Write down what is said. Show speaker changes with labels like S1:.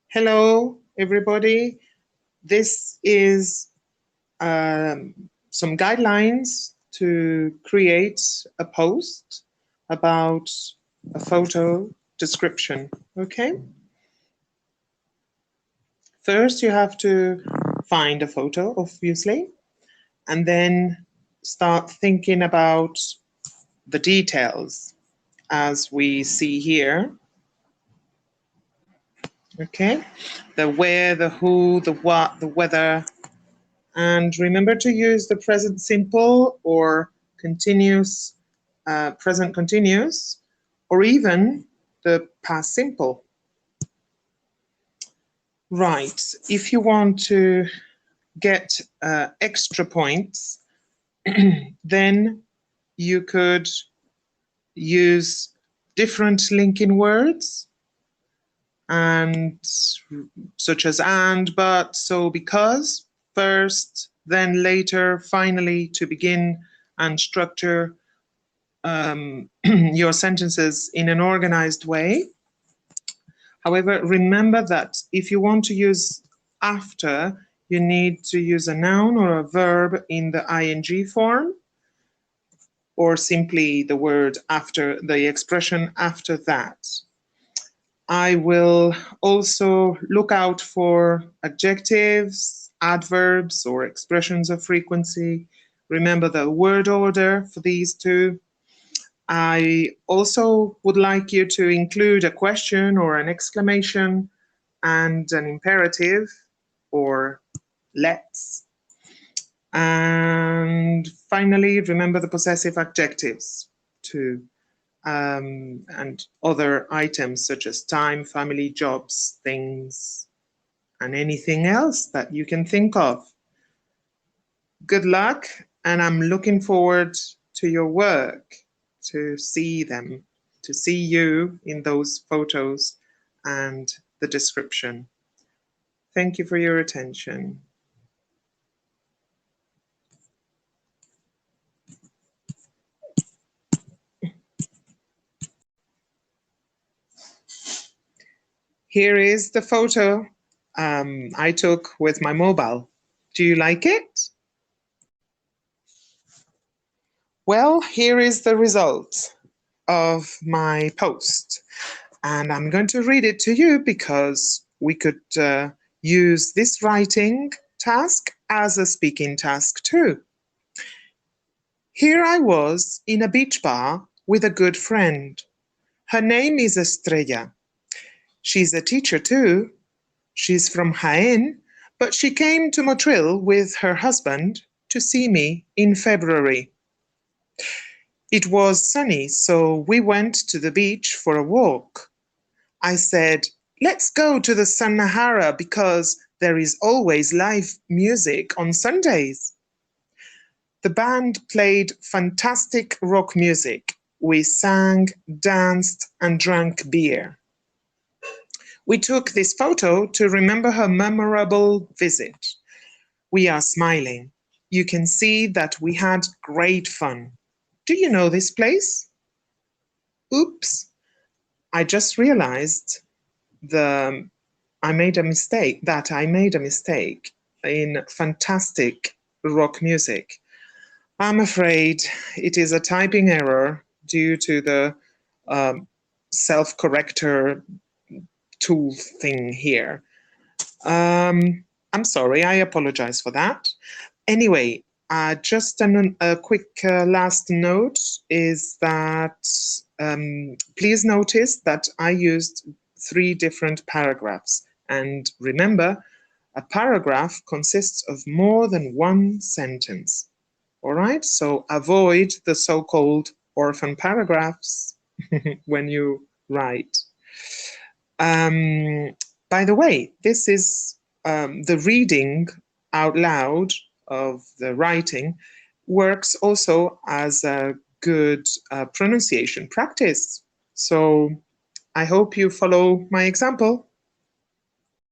S1: Hello, everybody. This is some guidelines to create a post about a photo description. Okay. First, you have to find a photo, obviously, and then start thinking about the details as we see here. Okay, the where, the who, the what, the whether, and remember to use the present simple or continuous, present continuous, or even the past simple. Right, if you want to get extra points, then you could use different linking words, and such as and, but, so, because, first, then, later, finally, to begin, and structure your sentences in an organized way. However, remember that if you want to use after, you need to use a noun or a verb in the ing form, or simply the word after, the expression after that. I will also look out for adjectives, adverbs, or expressions of frequency. Remember the word order for these two. I also would like you to include a question or an exclamation and an imperative or let's. And finally, remember the possessive adjectives too. And other items such as time, family, jobs, things, and anything else that you can think of. Good luck, and I'm looking forward to your work, to see them, to see you in those photos and the description. Thank you for your attention. Here is the photo I took with my mobile. Do you like it? Well, here is the result of my post. And I'm going to read it to you because we could use this writing task as a speaking task too. Here I was in a beach bar with a good friend. Her name is Estrella. She's a teacher too. She's from Jaén, but she came to Motril with her husband to see me in February. It was sunny, so we went to the beach for a walk. I said, let's go to the Sannahara because there is always live music on Sundays. The band played fantastic rock music. We sang, danced, and drank beer. We took this photo to remember her memorable visit. We are smiling. You can see that we had great fun. Do you know this place? Oops, I just realized I made a mistake in fantastic rock music. I'm afraid it is a typing error due to the self-corrector tool thing here. I'm sorry, I apologize for that. Anyway, just a quick last note is that please notice that I used 3 different paragraphs. And remember, a paragraph consists of more than 1 sentence. All right, so avoid the so-called orphan paragraphs when you write. By the way, this is the reading out loud of the writing works also as a good pronunciation practice. So I hope you follow my example.